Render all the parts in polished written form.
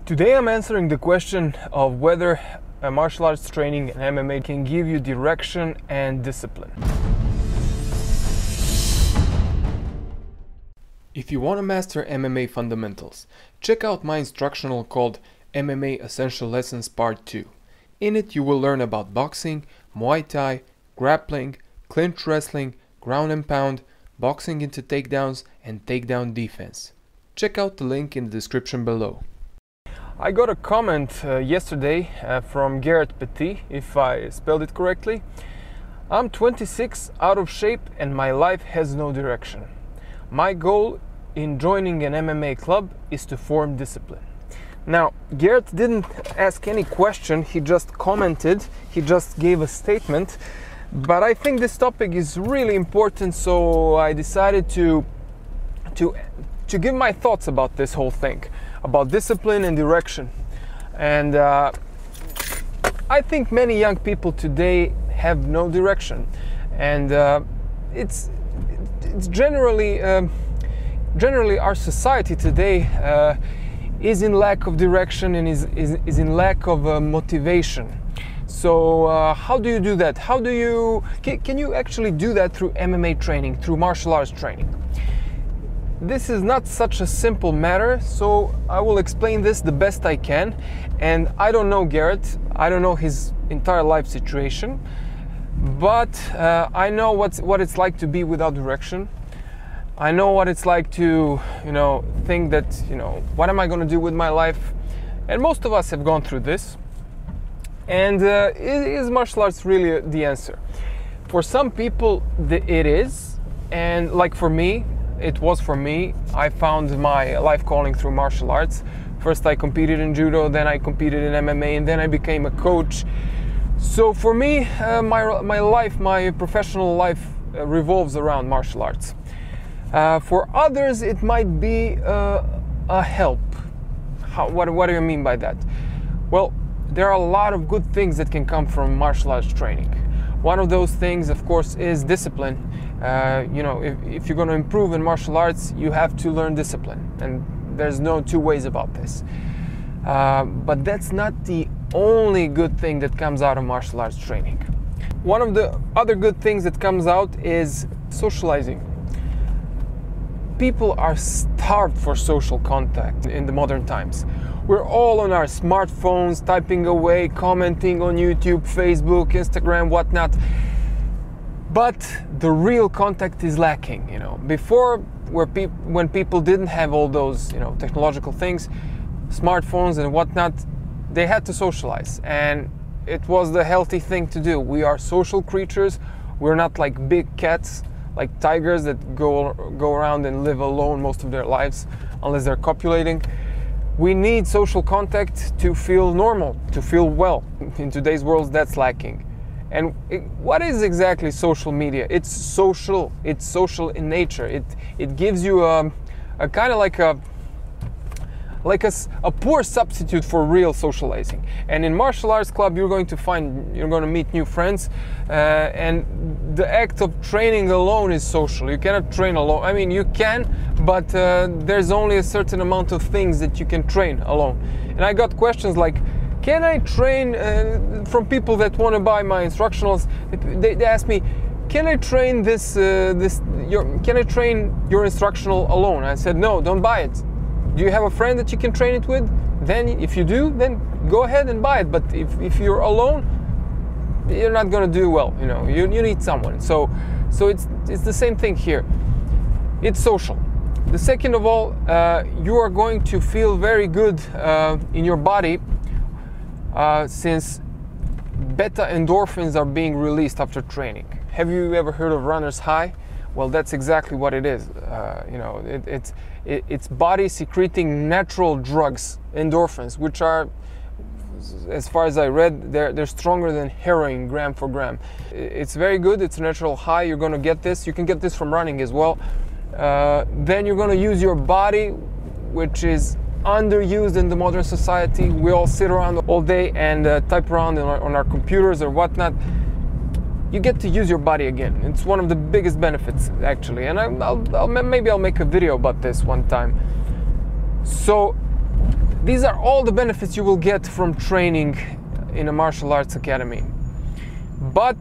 Today I'm answering the question of whether a martial arts training and MMA can give you direction and discipline. If you want to master MMA fundamentals, check out my instructional called MMA Essential Lessons Part 2. In it you will learn about boxing, Muay Thai, grappling, clinch wrestling, ground and pound, boxing into takedowns, and takedown defense. Check out the link in the description below. I got a comment yesterday from Garrett Petit, if I spelled it correctly. I'm 26, out of shape, and my life has no direction. My goal in joining an MMA club is to form discipline. Now, Garrett didn't ask any question, he just commented, he just gave a statement, but I think this topic is really important, so I decided to give my thoughts about this whole thing, about discipline and direction. And I think many young people today have no direction, and it's generally our society today is in lack of direction and is in lack of motivation. So how do you do that? Can you actually do that through MMA training, through martial arts training? This is not such a simple matter, so I will explain this the best I can. And I don't know Garrett, I don't know his entire life situation, but I know what it's like to be without direction. I know what it's like to, think that, what am I going to do with my life? And most of us have gone through this. And is martial arts really the answer? For some people, it is. And like for me, it was for me. I found my life calling through martial arts. First I competed in judo, then I competed in MMA, and then I became a coach. So for me, my professional life revolves around martial arts. For others, it might be a help. What do you mean by that? Well, there are a lot of good things that can come from martial arts training. One of those things, of course, is discipline. If you're going to improve in martial arts, you have to learn discipline, and there's no two ways about this. But that's not the only good thing that comes out of martial arts training. One of the other good things that comes out is socializing. People are starved for social contact in the modern times. We're all on our smartphones, typing away, commenting on YouTube, Facebook, Instagram, whatnot. But the real contact is lacking. Before, when people didn't have all those, technological things, smartphones and whatnot, they had to socialize, and it was the healthy thing to do. We are social creatures. We're not like big cats, like tigers that go around and live alone most of their lives, unless they're copulating. We need social contact to feel normal, to feel well. In today's world, that's lacking. And what is exactly social media? It's social in nature. It gives you a kind of like a poor substitute for real socializing. And in martial arts club, you're going to meet new friends, and the act of training alone is social. You cannot train alone. I mean, you can, but there's only a certain amount of things that you can train alone. And I got questions like, can I train from people that want to buy my instructionals? They ask me, can I train can I train your instructional alone? I said, no, don't buy it. Do you have a friend that you can train it with? Then if you do, then go ahead and buy it. But if you're alone, you're not going to do well. You need someone. So it's the same thing here. It's social. The second of all, you are going to feel very good in your body since beta endorphins are being released after training. Have you ever heard of runner's high? Well, that's exactly what it is. It's body secreting natural drugs, endorphins, which are, as far as I read, they're stronger than heroin gram for gram. It's very good. It's a natural high. You're going to get this. You can get this from running as well. Then you're going to use your body, which is underused in the modern society. We all sit around all day and type around on our computers or whatnot. You get to use your body again. It's one of the biggest benefits, actually. And maybe I'll make a video about this one time. So These are all the benefits you will get from training in a martial arts academy. But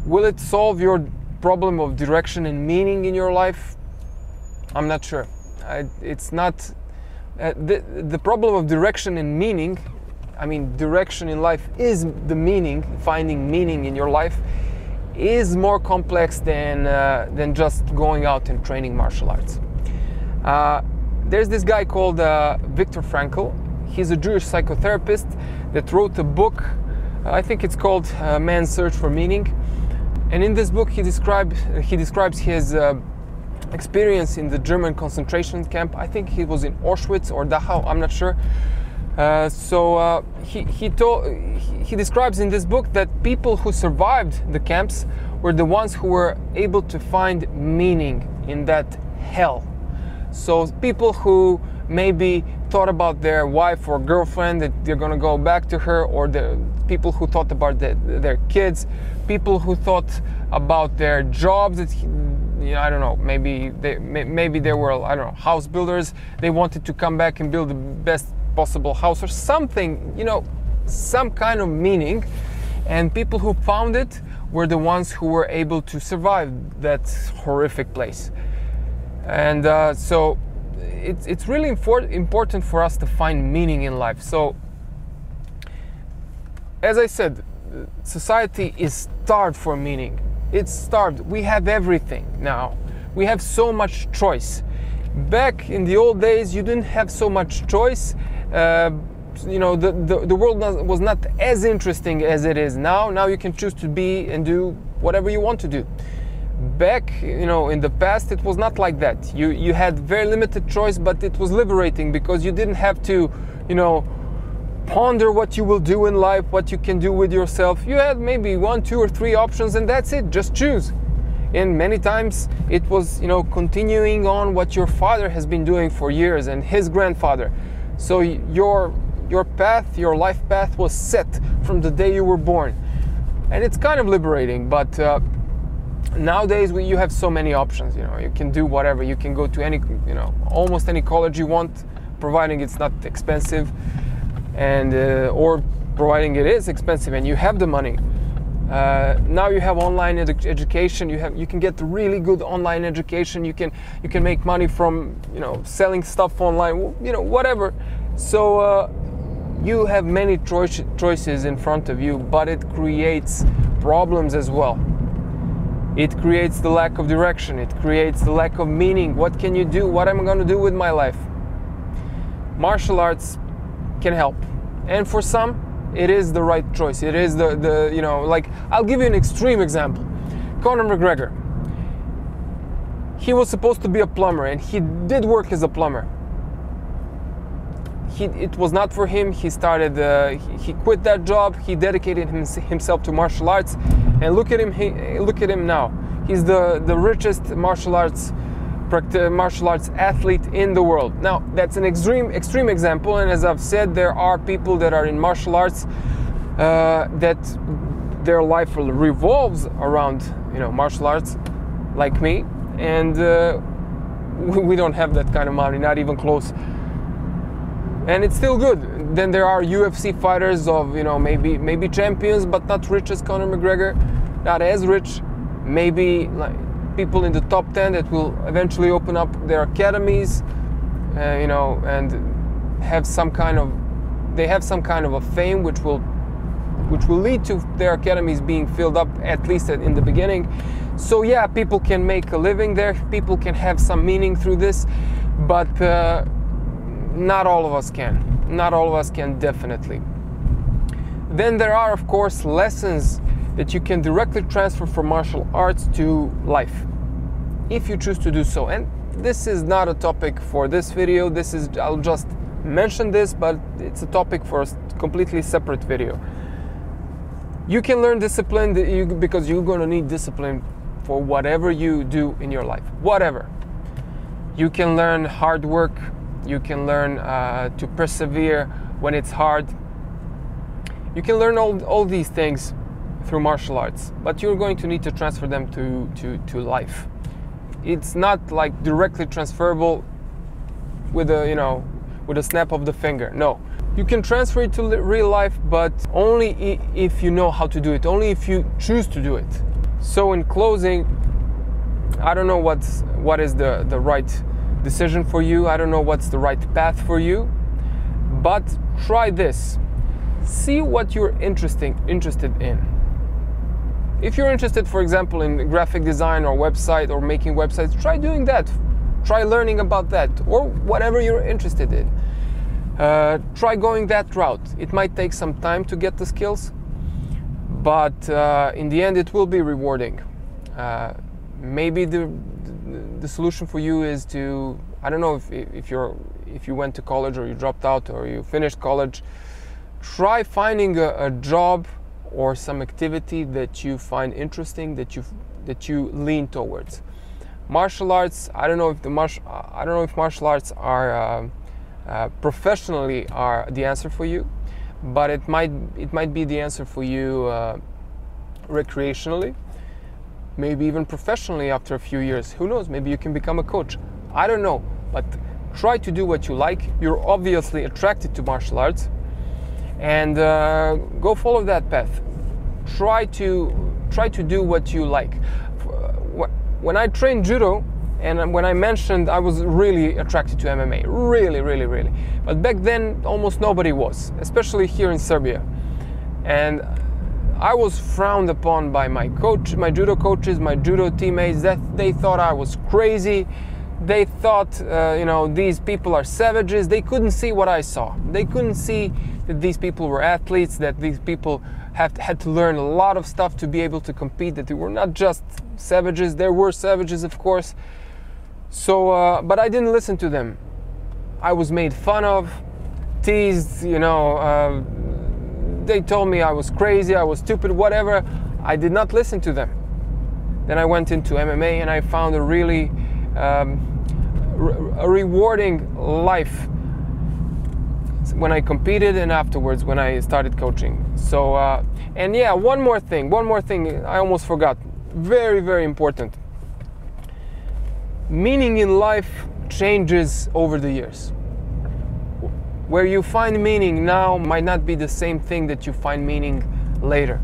will it solve your problem of direction and meaning in your life? I'm not sure. It's not the problem of direction and meaning. I mean, direction in life is the meaning. Finding meaning in your life is more complex than just going out and training martial arts. There's this guy called Viktor Frankl. He's a Jewish psychotherapist that wrote a book. I think it's called Man's Search for Meaning. And in this book, he describes his experience in the German concentration camp. I think he was in Auschwitz or Dachau. I'm not sure. He describes in this book that people who survived the camps were the ones who were able to find meaning in that hell. So people who maybe thought about their wife or girlfriend, that they're going to go back to her, or the people who thought about their kids, people who thought about their jobs, that I don't know, maybe they were, I don't know, house builders. They wanted to come back and build the best possible house or something, some kind of meaning. And people who found it were the ones who were able to survive that horrific place. And so it's really important for us to find meaning in life. So, as I said, society is starved for meaning. It's starved. We have everything now. We have so much choice. Back in the old days, you didn't have so much choice. The world was not as interesting as it is now. Now you can choose to be and do whatever you want to do. Back, in the past, it was not like that. You had very limited choice, but it was liberating because you didn't have to, ponder what you will do in life, what you can do with yourself. You had maybe 1, 2, or 3 options, and that's it. Just choose. And many times it was, continuing on what your father has been doing for years and his grandfather. So your path, your life path was set from the day you were born. And it's kind of liberating, but nowadays you have so many options. You can do whatever. You can go to any, almost any college you want, providing it's not expensive, and or providing it is expensive and you have the money. Now you have online education. You can get really good online education. You can make money from selling stuff online. Whatever. So you have many choices in front of you, but it creates problems as well. It creates the lack of direction. It creates the lack of meaning. What can you do? What am I going to do with my life? Martial arts can help, and for some it is the right choice. It is like, I'll give you an extreme example. Conor McGregor, he was supposed to be a plumber, and he did work as a plumber. It was not for him. He started he quit that job. He dedicated himself to martial arts, and look at him now. He's the richest martial arts athlete in the world. Now, that's an extreme example, and as I've said, there are people that are in martial arts that their life revolves around martial arts, like me, and we don't have that kind of money, not even close. And it's still good. Then there are UFC fighters of maybe champions, but not rich as Conor McGregor, not as rich. Maybe like people in the top 10 that will eventually open up their academies, and have some kind of a fame which will lead to their academies being filled up, at least in the beginning. So yeah, people can make a living there. People can have some meaning through this, but not all of us can. Not all of us can, definitely. Then there are, of course, lessons that you can directly transfer from martial arts to life, if you choose to do so. And this is not a topic for this video. I'll just mention this, but it's a topic for a completely separate video. You can learn discipline because you're going to need discipline for whatever you do in your life. Whatever. You can learn hard work. You can learn to persevere when it's hard. You can learn all these things through martial arts, but you're going to need to transfer them to life. It's not like directly transferable with with a snap of the finger. No. You can transfer it to real life, but only if you know how to do it, only if you choose to do it. So in closing, I don't know what is the right decision for you. I don't know what's the right path for you, but try this. See what you're interested in. If you're interested, for example, in graphic design or website or making websites, try doing that. Try learning about that, or whatever you're interested in. Try going that route. It might take some time to get the skills, but in the end it will be rewarding. Maybe the solution for you is to, I don't know if you went to college or you dropped out or you finished college, try finding a job or some activity that you find interesting, that you lean towards. Martial arts, I don't know if martial arts are professionally are the answer for you, but it might be the answer for you recreationally, maybe even professionally after a few years. Who knows? Maybe you can become a coach. I don't know, but try to do what you like. You're obviously attracted to martial arts, and go follow that path. Try to do what you like. When I trained judo, and when I mentioned I was really attracted to MMA, really. But back then almost nobody was, especially here in Serbia. And I was frowned upon by my coach, my judo coaches, my judo teammates, that they thought I was crazy. They thought, these people are savages. They couldn't see what I saw. They couldn't see that these people were athletes, that these people had to learn a lot of stuff to be able to compete, that they were not just savages. There were savages, of course. So, but I didn't listen to them. I was made fun of, teased, they told me I was crazy, I was stupid, whatever. I did not listen to them. Then I went into MMA and I found a really a rewarding life when I competed and afterwards when I started coaching. So, and yeah, one more thing I almost forgot. Very important. Meaning in life changes over the years. Where you find meaning now might not be the same thing that you find meaning later.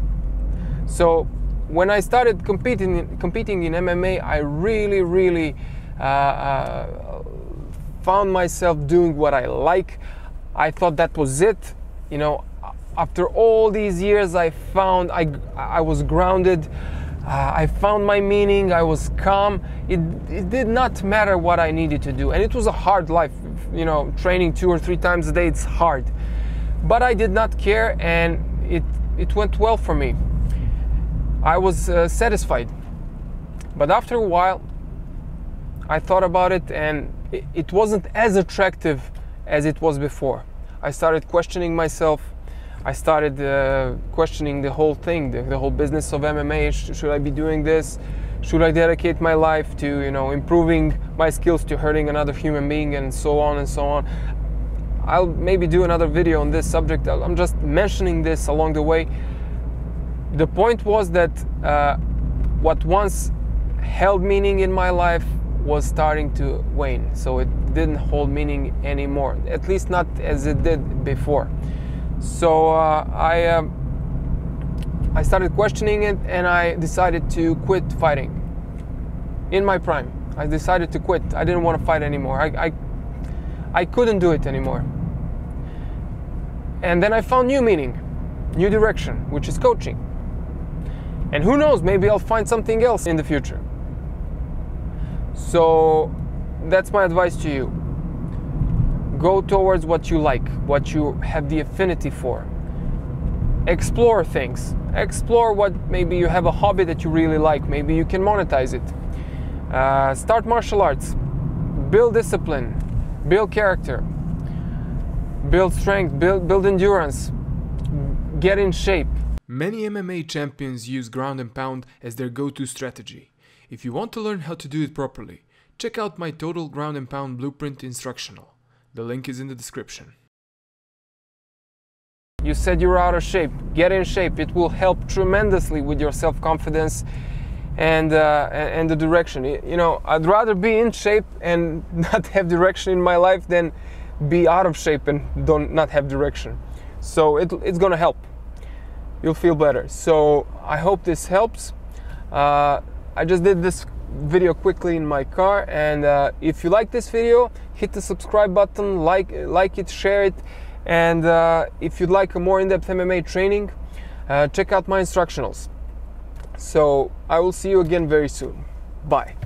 So when I started competing in MMA, I really found myself doing what I like. I thought that was it. After all these years, I found I was grounded. I found my meaning. I was calm. It did not matter what I needed to do, and it was a hard life. Training 2 or 3 times a day, it's hard. But I did not care, and it went well for me. I was satisfied. But after a while, I thought about it, and it wasn't as attractive as it was before. I started questioning myself. I started questioning the whole thing, the whole business of MMA. Should I be doing this? Should I dedicate my life to, improving my skills, to hurting another human being, and so on and so on? I'll maybe do another video on this subject. I'm just mentioning this along the way. The point was that what once held meaning in my life was starting to wane. So it didn't hold meaning anymore, at least not as it did before. So I started questioning it, and I decided to quit fighting. In my prime, I decided to quit. I didn't want to fight anymore. I couldn't do it anymore. And then I found new meaning, new direction, which is coaching. And who knows, maybe I'll find something else in the future. So that's my advice to you. Go towards what you like, what you have the affinity for. Explore things. Explore what, maybe you have a hobby that you really like. Maybe you can monetize it. Start martial arts. Build discipline. Build character. Build strength. Build endurance. Get in shape. Many MMA champions use ground and pound as their go-to strategy. If you want to learn how to do it properly, check out my Total Ground and Pound Blueprint Instructional. The link is in the description. You said you're out of shape. Get in shape. It will help tremendously with your self-confidence and the direction. I'd rather be in shape and not have direction in my life than be out of shape and not have direction. So it's gonna help. You'll feel better. So I hope this helps. I just did this video quickly in my car, and if you like this video, hit the subscribe button, like it, share it, and if you'd like a more in-depth MMA training, check out my instructionals. So I will see you again very soon. Bye.